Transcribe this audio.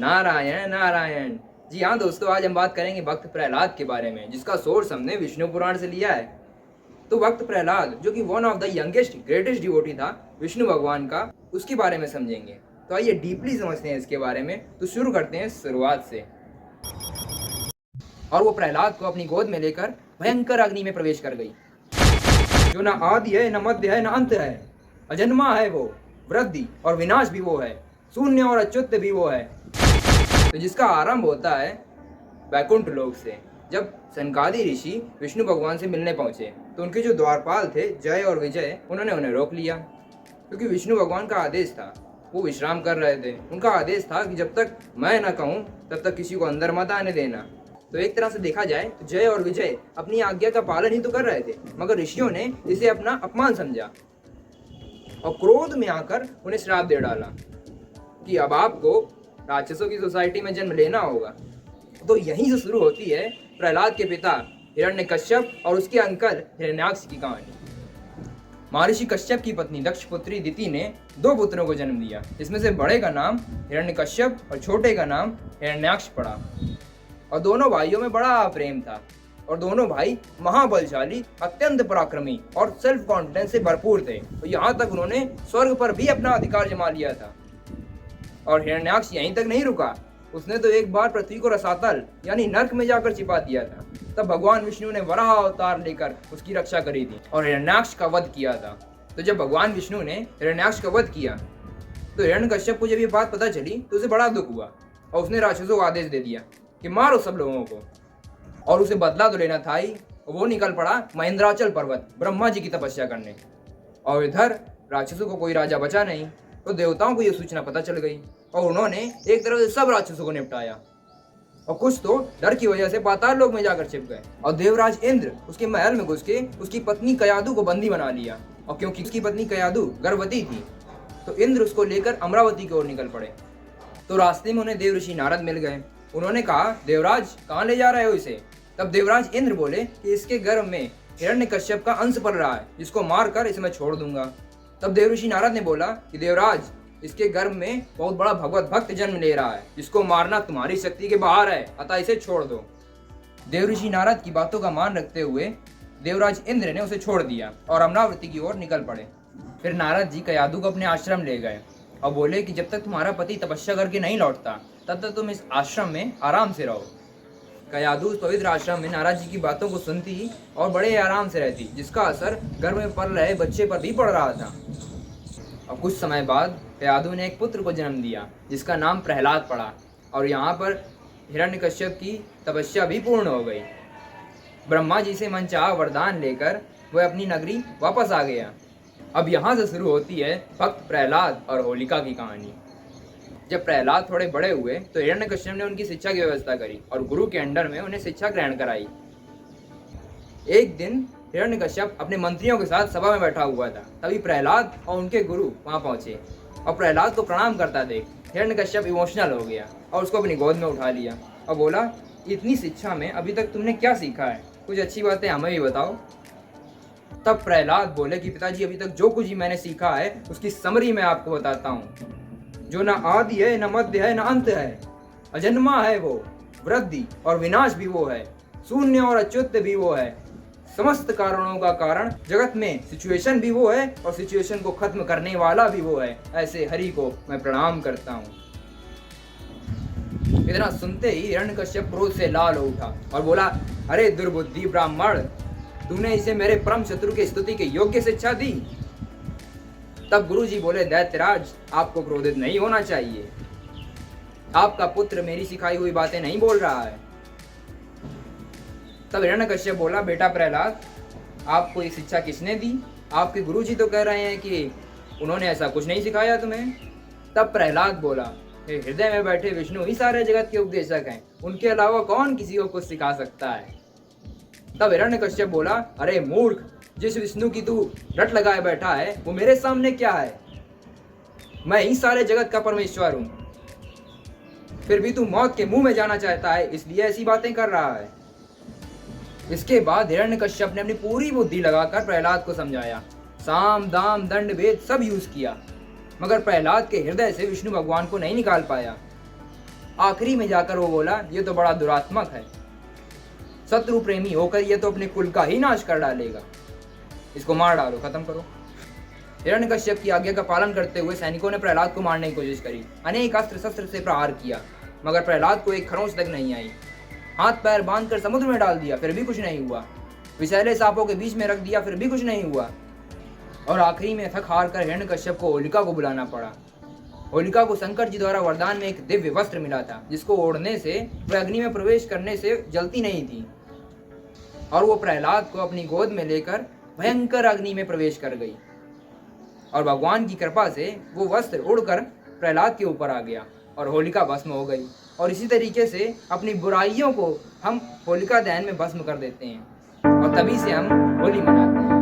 नारायण नारायण। जी हाँ दोस्तों, आज हम बात करेंगे भक्त प्रहलाद के बारे में, जिसका सोर्स हमने विष्णु पुराण से लिया है। तो भक्त प्रहलाद, जो कि one of the youngest greatest devotee था विष्णु भगवान का, उसके बारे में समझेंगे। तो आइए डीपली समझते हैं इसके बारे में। तो शुरू करते हैं शुरुआत से। और वो प्रहलाद को अपनी गोद में लेकर भयंकर अग्नि में प्रवेश कर गई, जो न आदि है, न मध्य है, न अंत है। अजन्मा है वो, वृद्धि और विनाश भी वो है, शून्य और अच्युत भी वो है। तो जिसका आरंभ होता है वैकुंठ लोक से। जब सनकादि ऋषि विष्णु भगवान से मिलने पहुंचे तो उनके जो द्वारपाल थे जय और विजय, उन्होंने उन्हें रोक लिया, क्योंकि विष्णु भगवान का आदेश था। वो विश्राम कर रहे थे। उनका आदेश था कि जब तक मैं न कहूँ तब तक किसी को अंदर मत आने देना। तो एक तरह से देखा जाए तो जय और विजय अपनी आज्ञा का पालन ही तो कर रहे थे, मगर ऋषियों ने इसे अपना अपमान समझा और क्रोध में आकर उन्हें श्राप दे डाला कि अब आपको राक्षसों की सोसाइटी में जन्म लेना होगा। तो यहीं से शुरू होती है प्रहलाद के पिता हिरण्यकश्यप और उसके अंकल हिरण्याक्ष की कहानी। महर्षि कश्यप की पत्नी दक्ष पुत्री दिति ने 2 पुत्रों को जन्म दिया। इसमें से बड़े का नाम हिरण्यकश्यप और छोटे का नाम हिरण्याक्ष पड़ा। और दोनों भाइयों में बड़ा प्रेम था और दोनों भाई महाबलशाली, अत्यंत पराक्रमी और सेल्फ कॉन्फिडेंस से भरपूर थे। तो यहाँ तक उन्होंने स्वर्ग पर भी अपना अधिकार जमा लिया था। और हिरण्याक्ष यहीं तक नहीं रुका, उसने तो एक बार पृथ्वी को रसातल यानी नर्क में जाकर छिपा दिया था। तब भगवान विष्णु ने वराह अवतार लेकर उसकी रक्षा करी थी और हिरण्याक्ष का वध किया था। तो जब भगवान विष्णु ने हिरण्याक्ष का वध किया तो हिरण्यकश्यप को जब ये बात पता चली तो उसे बड़ा दुख हुआ और उसने राक्षसों को आदेश दे दिया कि मारो सब लोगों को। और उसे बदला तो लेना था ही। वो निकल पड़ा महेंद्राचल पर्वत ब्रह्मा जी की तपस्या करने। और इधर राक्षसों को कोई राजा बचा नहीं। तो देवताओं को यह सूचना पता चल गई और उन्होंने एक तरह से सब राक्षसों को निपटाया और कुछ तो डर की वजह से पाताल लोक में जाकर छिप गए। और देवराज इंद्र उसके महल में घुस के उसकी पत्नी कयादु को बंदी बना लिया। और क्योंकि उसकी पत्नी कयादु गर्भवती थी तो इंद्र उसको लेकर अमरावती की ओर निकल पड़े। तो रास्ते में उन्हें देव ऋषि नारद मिल गए। उन्होंने कहा, देवराज कहाँ ले जा रहे हो इसे? तब देवराज इंद्र बोले कि इसके गर्भ में हिरण्यकश्यप का अंश पड़ रहा है, जिसको मार कर इसे मैं छोड़ दूंगा। तब देवऋषि नारद ने बोला कि देवराज, इसके गर्भ में बहुत बड़ा भगवत भक्त जन्म ले रहा है, जिसको मारना तुम्हारी शक्ति के बाहर है, अतः इसे छोड़ दो। देवऋषि नारद की बातों का मान रखते हुए देवराज इंद्र ने उसे छोड़ दिया और अमरावती की ओर निकल पड़े। फिर नारद जी कयादु को अपने आश्रम ले गए और बोले कि जब तक तुम्हारा पति तपस्या करके नहीं लौटता तब तक तुम इस आश्रम में आराम से रहो। कयादु उस पवित्र आश्रम में नारद जी की बातों को सुनती और बड़े आराम से रहती, जिसका असर गर्भ में पल रहे बच्चे पर भी पड़ रहा था। और कुछ समय बाद कयादु ने एक पुत्र को जन्म दिया जिसका नाम प्रहलाद पड़ा। और यहाँ पर हिरण्यकश्यप की तपस्या भी पूर्ण हो गई। ब्रह्मा जी से मनचाहा वरदान लेकर वह अपनी नगरी वापस आ गया। अब यहाँ से शुरू होती है भक्त प्रहलाद और होलिका की कहानी। जब प्रहलाद थोड़े बड़े हुए तो हिरण्यकश्यप ने उनकी शिक्षा की व्यवस्था करी और गुरु के अंडर में उन्हें शिक्षा ग्रहण कराई। एक दिन हिरण्यकश्यप अपने मंत्रियों के साथ सभा में बैठा हुआ था। तभी प्रहलाद और उनके गुरु वहां पहुंचे और प्रहलाद को प्रणाम करता देख हिरण्यकश्यप इमोशनल हो गया और उसको अपनी गोद में उठा लिया और बोला, इतनी शिक्षा में अभी तक तुमने क्या सीखा है? कुछ अच्छी बातें हमें भी बताओ। तब प्रहलाद बोले कि पिताजी, अभी तक जो कुछ ही मैंने सीखा है उसकी समरी मैं आपको बताता हूँ। जो न आदि है, न मध्य है, न अंत है। अजन्मा है वो, वृद्धि और विनाश भी वो है, शून्य और अच्युत भी वो है। समस्त कारणों का कारण जगत में सिचुएशन भी वो है और सिचुएशन को खत्म करने वाला भी वो है। ऐसे हरि को मैं प्रणाम करता हूँ। इतना सुनते ही हिरण्यकश्यप क्रोध से लाल हो उठा और बोला, अरे दुर्बुद्धि ब्राह्मण, तूने इसे मेरे परम शत्रु की स्तुति के योग्य शिक्षा दी। तब गुरुजी बोले, दैत्यराज, आपको क्रोधित नहीं होना चाहिए। आपका पुत्र मेरी सिखाई हुई बातें नहीं बोल रहा है। तब हिरण्यकश्यप बोला, बेटा प्रहलाद, आपको ये शिक्षा किसने दी? आपके गुरुजी तो कह रहे हैं कि उन्होंने ऐसा कुछ नहीं सिखाया तुम्हें। तब प्रहलाद बोला, हृदय में बैठे विष्णु ही सारे जगत के उपदेशक हैं, उनके अलावा कौन किसी को कुछ सिखा सकता है? तब हिरण्यकश्यप बोला, अरे मूर्ख, जिस विष्णु की तू रट लगाए बैठा है वो मेरे सामने क्या है? मैं ही सारे जगत का परमेश्वर हूं। फिर भी तू मौत के मुंह में जाना चाहता है, इसलिए ऐसी बातें कर रहा है। इसके बाद हिरण्यकश्यप ने अपनी पूरी बुद्धि लगाकर प्रहलाद को समझाया। साम दाम दंड भेद सब यूज किया, मगर प्रहलाद के हृदय से विष्णु भगवान को नहीं निकाल पाया। आखिरी में जाकर वो बोला, ये तो बड़ा दुरात्मक है, शत्रु प्रेमी होकर ये तो अपने कुल का ही नाश कर डालेगा, इसको मार डालो, खत्म करो। हिरण्यकश्यप की आज्ञा का पालन करते हुए सैनिकों ने प्रहलाद को मारने की कोशिश करी। अनेक अस्त्र शस्त्र से प्रहार किया, मगर प्रहलाद को एक खरोंच तक नहीं आई। हाथ पैर बांधकर समुद्र में डाल दिया, फिर भी कुछ नहीं हुआ। विषैले सांपों के बीच में रख दिया, फिर भी कुछ नहीं हुआ। और आखिरी में थक हार कर हिरण्यकश्यप को होलिका को बुलाना पड़ा। होलिका को शंकर जी द्वारा वरदान में एक दिव्य वस्त्र मिला था, जिसको ओढ़ने से वह अग्नि में प्रवेश करने से जलती नहीं थी, और वो प्रहलाद को अपनी गोद में लेकर भयंकर अग्नि में प्रवेश कर गई। और भगवान की कृपा से वो वस्त्र उड़कर प्रहलाद के ऊपर आ गया और होलिका भस्म हो गई। और इसी तरीके से अपनी बुराइयों को हम होलिका दहन में भस्म कर देते हैं, और तभी से हम होली मनाते हैं।